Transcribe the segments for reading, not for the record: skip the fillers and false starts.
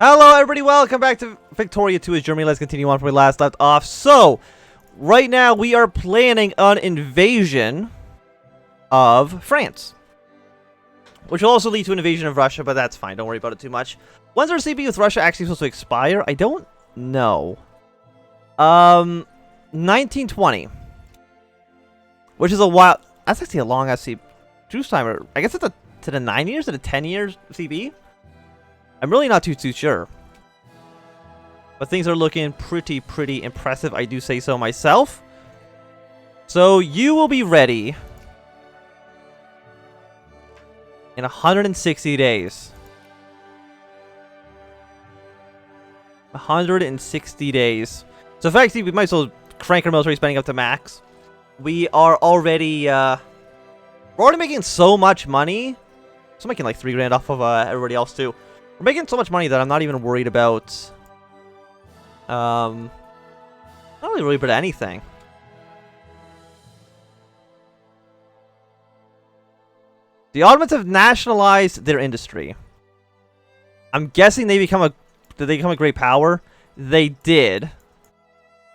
Hello everybody, welcome back to Victoria 2 as Germany. Let's continue on from where we last left off. So, right now we are planning an invasion of France. Which will also lead to an invasion of Russia, but that's fine. Don't worry about it too much. When's our CP with Russia actually supposed to expire? I don't know. 1920. Which is a while. That's actually a long ass CP. Juice timer. I guess it's to the 9 years? To the 10 years CP? I'm really not too sure. But things are looking pretty impressive. I do say so myself. So you will be ready in 160 days. 160 days. So effectively, we might as well crank our military spending up to max. We are already, we're already making so much money. So making like 3 grand off of everybody else too. We're making so much money that I'm not even worried about. Not really worried about anything. The Ottomans have nationalized their industry. I'm guessing did they become a great power? They did.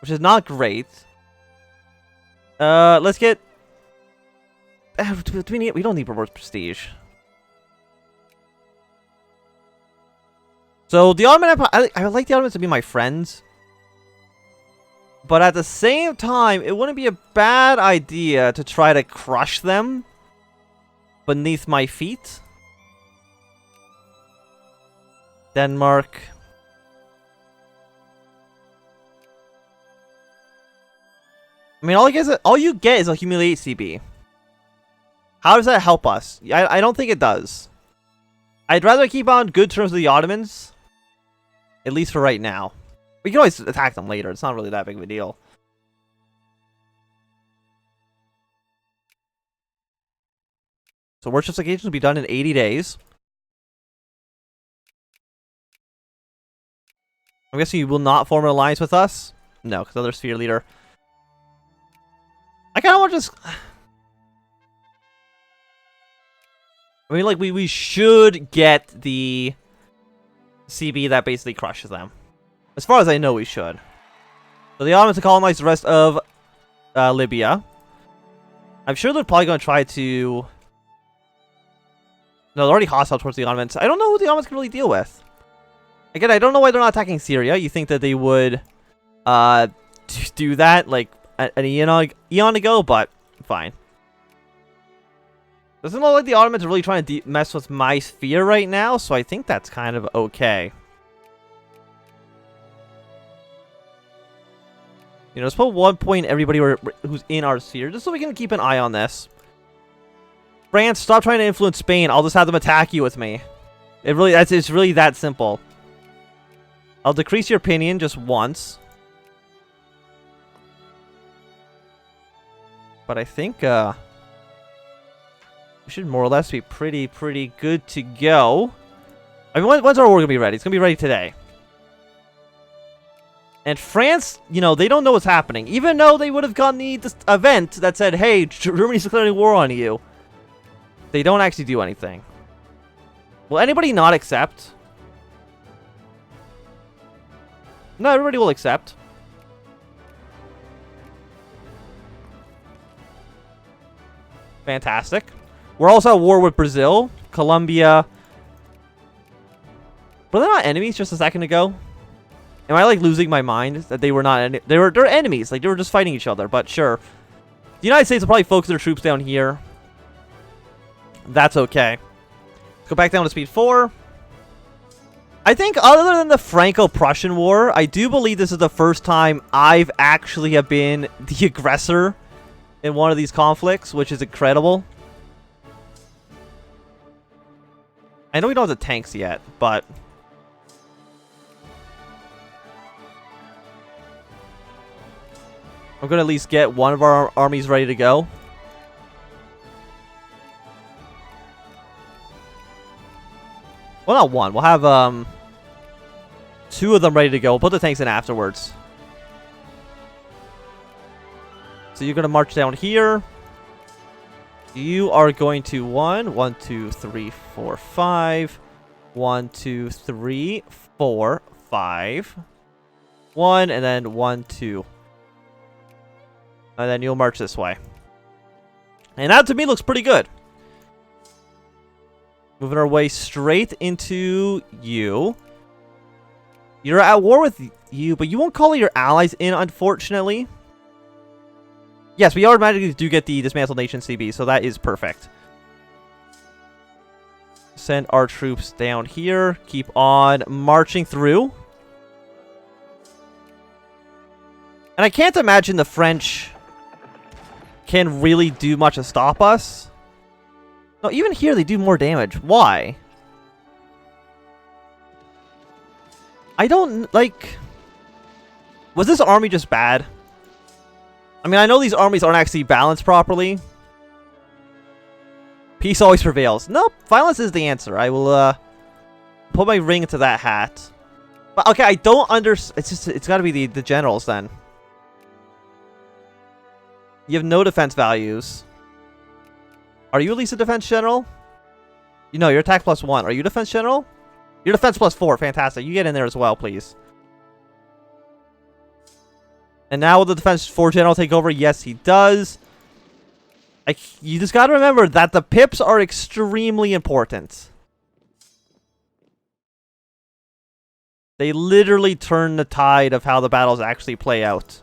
Which is not great. Let's get... we don't need reverse prestige. So, the Ottoman Empire... I would like the Ottomans to be my friends. But at the same time, it wouldn't be a bad idea to try to crush them beneath my feet. Denmark. I mean, all you get is a humiliate CB. How does that help us? I don't think it does. I'd rather keep on good terms with the Ottomans. At least for right now. We can always attack them later. It's not really that big of a deal. So worship occasions will be done in 80 days. I'm guessing you will not form an alliance with us? No, because other sphere leader. I kind of want to just... I mean, like, we should get the CB that basically crushes them. As far as I know, we should. So the Ottomans have colonized the rest of Libya. I'm sure they're probably going to try to... No, they're already hostile towards the Ottomans. I don't know who the Ottomans can really deal with. Again, I don't know why they're not attacking Syria. You think that they would do that like an eon ago, but fine. Doesn't look like the Ottomans are really trying to mess with my sphere right now, so I think that's kind of okay. You know, let's put 1 point everybody who's in our sphere, just so we can keep an eye on this. France, stop trying to influence Spain. I'll just have them attack you with me. It's really that simple. I'll decrease your opinion just once. But I think, we should more or less be pretty good to go. I mean, when's our war gonna be ready? It's gonna be ready today. And France, you know, they don't know what's happening. Even though they would have gotten the event that said, hey, Germany's declaring war on you. They don't actually do anything. Will anybody not accept? No, everybody will accept. Fantastic. We're also at war with Brazil, Colombia. Were they not enemies just a second ago? Am I like losing my mind that they were not? They're enemies. Like they were just fighting each other. But sure, the United States will probably focus their troops down here. That's okay. Let's go back down to speed 4. I think other than the Franco-Prussian War, I do believe this is the first time I've actually have been the aggressor in one of these conflicts, which is incredible. I know we don't have the tanks yet, but... I'm going to at least get one of our armies ready to go. Well, not one. We'll have 2 of them ready to go. We'll put the tanks in afterwards. So you're going to march down here. You are going to 1, 2, 3, 4, 5. 1, 2, 3, 4, 5, 1, and then 1, 2. And then you'll march this way. And that to me looks pretty good. Moving our way straight into you. You're at war with you, but you won't call your allies in, unfortunately. Yes, we automatically do get the Dismantle Nation CB, so that is perfect. Send our troops down here. Keep on marching through. And I can't imagine the French can really do much to stop us. No, even here they do more damage. Why? I don't, like... Was this army just bad? I mean, I know these armies aren't actually balanced properly. Peace always prevails. Nope, violence is the answer. I will, put my ring into that hat. But, okay, I don't it's gotta be the generals, then. You have no defense values. Are you at least a defense general? You know, you're attack +1. Are you defense general? You're defense +4. Fantastic. You get in there as well, please. And now will the defense 4 general take over? Yes, he does. You just gotta remember that the pips are extremely important. They literally turn the tide of how the battles actually play out.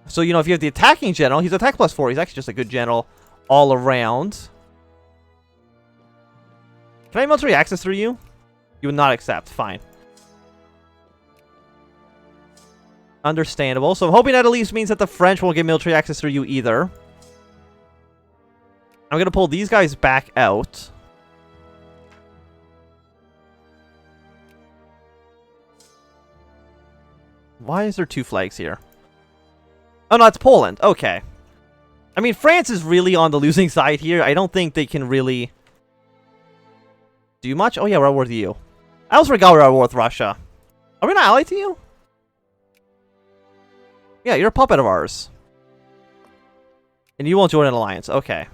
So, you know, if you have the attacking general, he's attack +4. He's actually just a good general all around. Can I have military access through you? You would not accept. Fine. Understandable. So I'm hoping that at least means that the French won't get military access through you either. I'm going to pull these guys back out. Why is there 2 flags here? Oh, no, it's Poland. Okay. I mean, France is really on the losing side here. I don't think they can really do much. Oh, yeah, we're at war with you. I also forgot we're at war with Russia. Are we not allied to you? Yeah, you're a puppet of ours. And you won't join an alliance. Okay.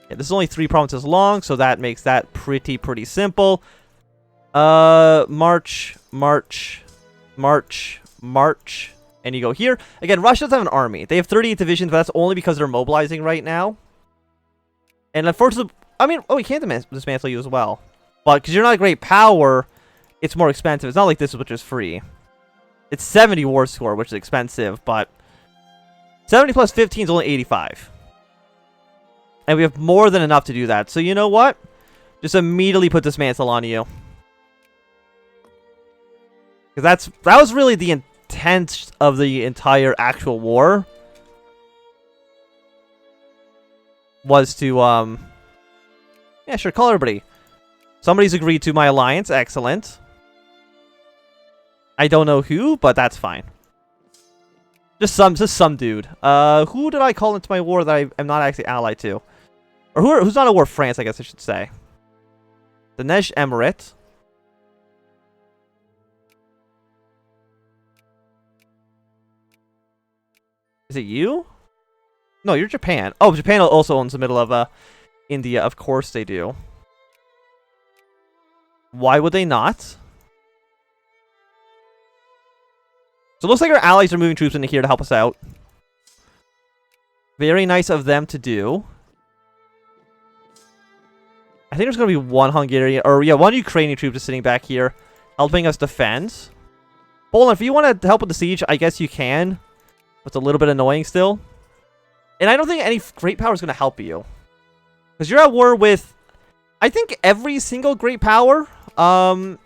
Yeah, this is only 3 provinces long, so that makes that pretty simple. March, march, march, march. And you go here. Again, Russia doesn't have an army. They have 38 divisions, but that's only because they're mobilizing right now. And unfortunately, I mean, oh, we can't dismantle you as well. But because you're not a great power, it's more expensive. It's not like this, which is free. It's 70 war score, which is expensive, but 70 plus 15 is only 85. And we have more than enough to do that. So you know what? Just immediately put Dismantle on you. Because that was really the intent of the entire actual war. Was to, yeah, sure, call everybody. Somebody's agreed to my alliance. Excellent. I don't know who, but that's fine. Just some dude. Who did I call into my war that I am not actually allied to? Or who's not at war with France, I guess I should say. The Nej Emirate. Is it you? No, you're Japan. Oh, Japan also owns the middle of India. Of course they do. Why would they not? So it looks like our allies are moving troops into here to help us out. Very nice of them to do. I think there's going to be one Hungarian, or yeah, one Ukrainian troop just sitting back here, helping us defend. Poland, if you want to help with the siege, I guess you can. It's a little bit annoying still. And I don't think any great power is going to help you. Because you're at war with, I think, every single great power. The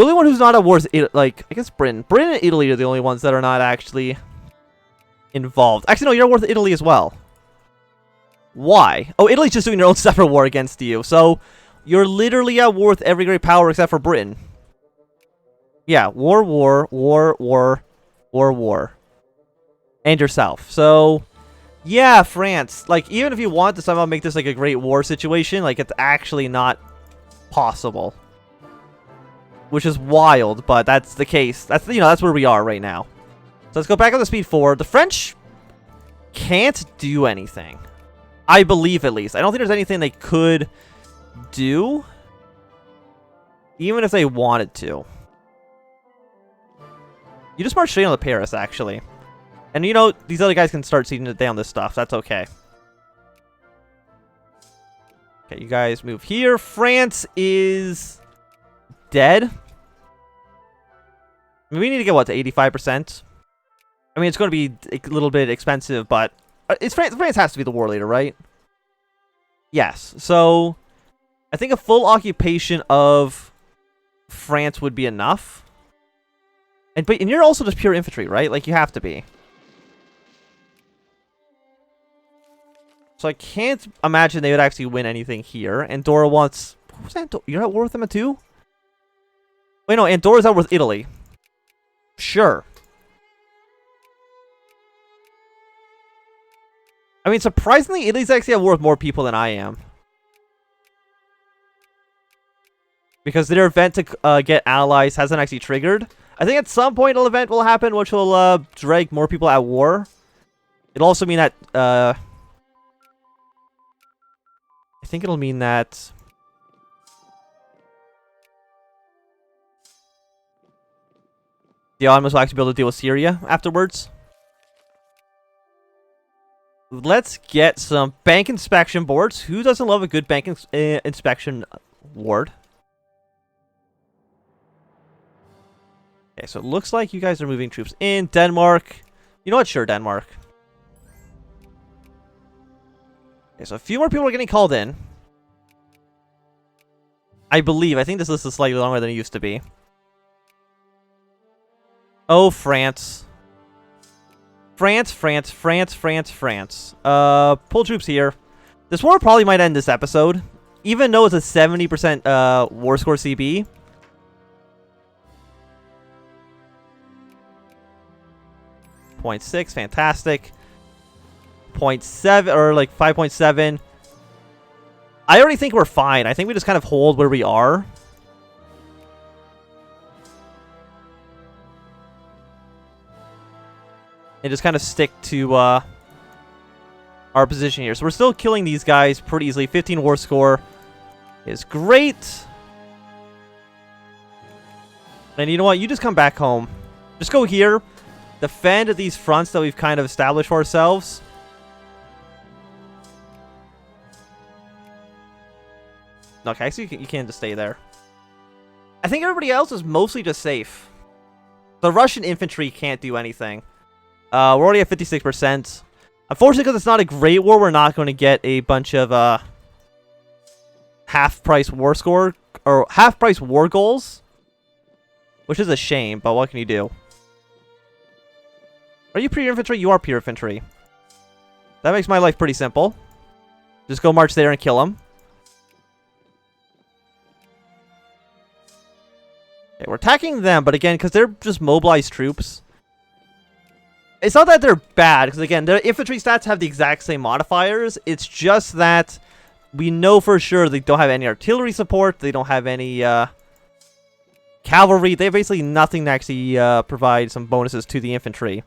only one who's not at war is, like, I guess Britain. Britain and Italy are the only ones that are not actually involved. Actually, no, you're at war with Italy as well. Why? Oh, Italy's just doing their own separate war against you. So, you're literally at war with every great power except for Britain. Yeah, war. And yourself. So, yeah, France. Like, even if you want to somehow make this like a great war situation, like, it's actually not possible. Which is wild, but that's the case. That's, you know, that's where we are right now. So let's go back up to speed 4. The French can't do anything. I believe, at least. I don't think there's anything they could do. Even if they wanted to. You just march straight on to Paris, actually. And you know, these other guys can start seeding down this stuff. That's okay. Okay, you guys move here. France is dead. I mean, we need to get, what, to 85%? I mean, it's going to be a little bit expensive, but... It's France has to be the war leader, right? Yes. So, I think a full occupation of France would be enough. And you're also just pure infantry, right? Like, you have to be. So I can't imagine they would actually win anything here. Andorra wants... What was that? You're at war with them too? Wait, no. Andorra's at war with Italy. Sure. I mean, surprisingly, Italy's actually at war with more people than I am. Because their event to get allies hasn't actually triggered. I think at some point an event will happen which will drag more people at war. It'll also mean that... I think it'll mean that... the Ottomans will actually be able to deal with Syria afterwards. Let's get some bank inspection boards. Who doesn't love a good bank inspection ward? Okay, so it looks like you guys are moving troops in. Denmark. You know what? Sure, Denmark. Okay, so a few more people are getting called in. I believe. I think this list is slightly longer than it used to be. Oh, France. France. Pull troops here. This war probably might end this episode. Even though it's a 70% war score CB. .6, fantastic. 0.7 or like 5.7. I already think we're fine. I think we just kind of hold where we are. And just kind of stick to our position here. So we're still killing these guys pretty easily. 15 war score is great. And you know what? You just come back home. Just go here. Defend these fronts that we've kind of established for ourselves. Okay, actually you can't just stay there. I think everybody else is mostly just safe. The Russian infantry can't do anything. We're already at 56%. Unfortunately, because it's not a great war, we're not going to get a bunch of half-price war score or half-price war goals, which is a shame. But what can you do? Are you pure infantry? You are pure infantry. That makes my life pretty simple. Just go march there and kill them. Okay, we're attacking them, but again, because they're just mobilized troops. It's not that they're bad, because again, their infantry stats have the exact same modifiers. It's just that we know for sure they don't have any artillery support. They don't have any cavalry. They have basically nothing to actually provide some bonuses to the infantry.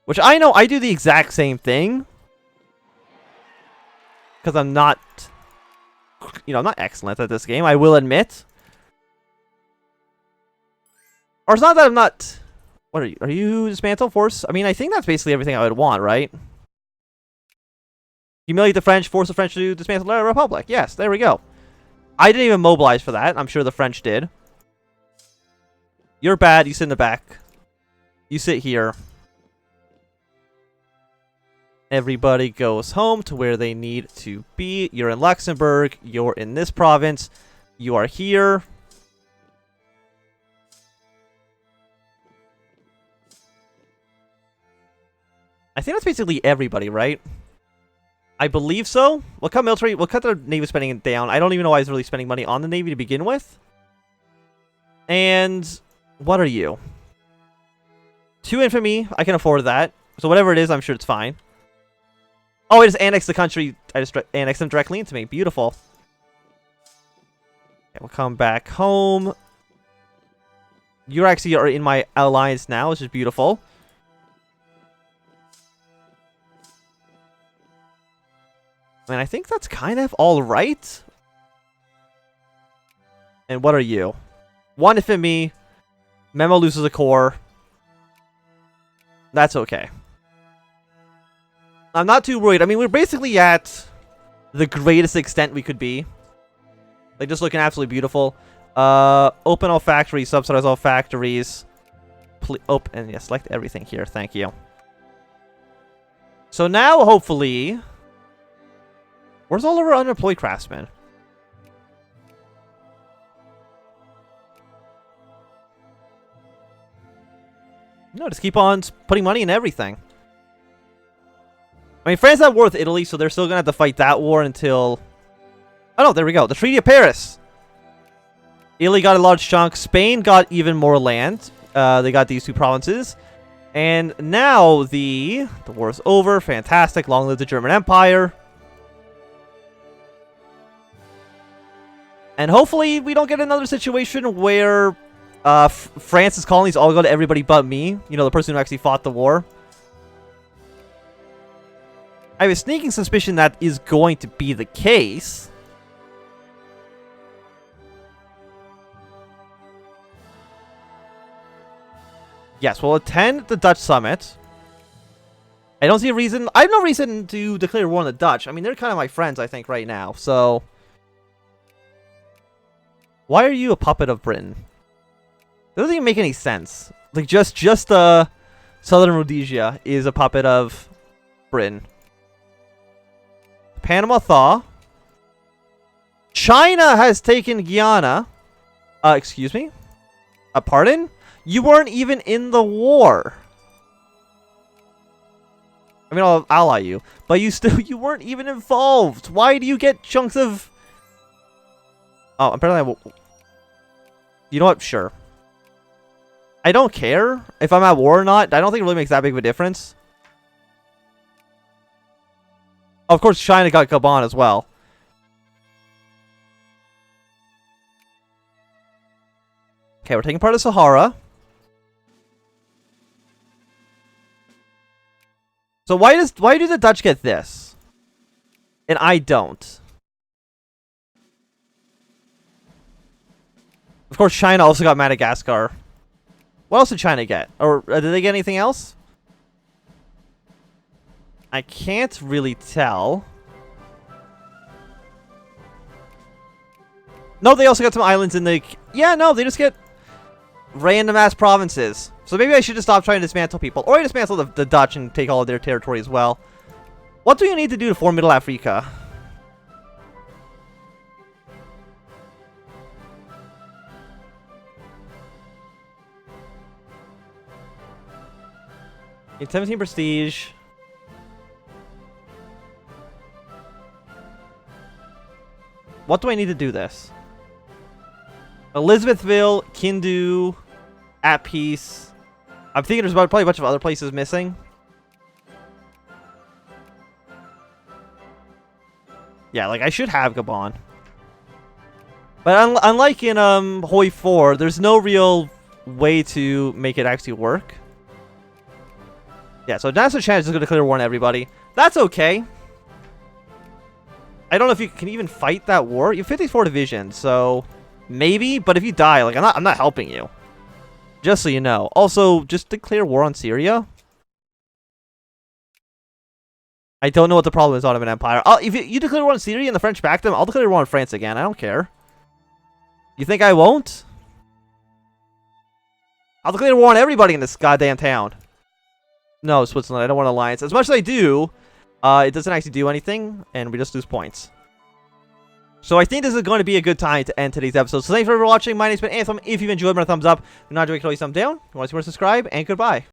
Which I know I do the exact same thing. Because I'm not, I'm not excellent at this game, I will admit. Or it's not that I'm not... What are you? Are you Dismantle Force? I mean, I think that's basically everything I would want, right? Humiliate the French, force the French to dismantle the Republic. Yes, there we go. I didn't even mobilize for that. I'm sure the French did. You're bad. You sit in the back. You sit here. Everybody goes home to where they need to be. You're in Luxembourg. You're in this province. You are here. I think that's basically everybody, right? I believe so. We'll cut military. We'll cut their Navy spending down. I don't even know why he's really spending money on the Navy to begin with. And what are you? 2 infantry. I can afford that. So whatever it is, I'm sure it's fine. Oh, I just annexed the country. I just annexed them directly into me. Beautiful. Okay, we'll come back home. You actually are in my alliance now, which is beautiful. And I think that's kind of all right. And what are you? 1 FME. Memo loses a core. That's okay. I'm not too worried. I mean, we're basically at the greatest extent we could be. Like, just looking absolutely beautiful. Open all factories, subsidize all factories. Open, and yeah, select everything here. Thank you. So now, hopefully... Where's all of our unemployed craftsmen? No, just keep on putting money in everything. I mean, France's not worth Italy, so they're still going to have to fight that war until... Oh, no, there we go. The Treaty of Paris. Italy got a large chunk. Spain got even more land. They got these 2 provinces. And now the war is over. Fantastic. Long live the German Empire. And hopefully we don't get another situation where France's colonies all go to everybody but me. You know, the person who actually fought the war. I have a sneaking suspicion that is going to be the case. Yes, we'll attend the Dutch summit. I don't see a reason. I have no reason to declare war on the Dutch. I mean, they're kind of my friends, I think, right now. So, why are you a puppet of Britain? That doesn't even make any sense. Like, just Southern Rhodesia is a puppet of Britain. Panama thaw. China has taken Guyana. Excuse me? Pardon? You weren't even in the war. I mean, I'll ally you, but you weren't even involved. Why do you get chunks of... Oh, apparently I will... You know what? Sure. I don't care if I'm at war or not. I don't think it really makes that big of a difference. Of course, China got Gabon as well. Okay, we're taking part of Sahara. So why do the Dutch get this? And I don't. Of course, China also got Madagascar. What else did China get? Or did they get anything else? I can't really tell. No, they also got some islands in the... Yeah, no, they just get random ass provinces. So maybe I should just stop trying to dismantle people. Or I dismantle the Dutch and take all of their territory as well. What do you need to do to form Middle Africa? Need 17 prestige. What do I need to do this? Elizabethville, Kindu, at peace. I'm thinking there's probably a bunch of other places missing. Yeah, like I should have Gabon. But unlike in Hoi 4, there's no real way to make it actually work. Yeah, so NASA Chan is just going to declare war on everybody. That's okay. I don't know if you can even fight that war. You have 54 divisions, so maybe. But if you die, like I'm not helping you. Just so you know. Also, just declare war on Syria. I don't know what the problem is, Ottoman Empire. If you declare war on Syria and the French back them, I'll declare war on France again. I don't care. You think I won't? I'll declare war on everybody in this goddamn town. No, Switzerland. I don't want an alliance. As much as I do, it doesn't actually do anything, and we just lose points. So I think this is going to be a good time to end today's episode. So thanks for watching. My name's been Anthem. If you've enjoyed, my thumbs up. If not, you can always thumb down. If you want to see more, subscribe, and goodbye.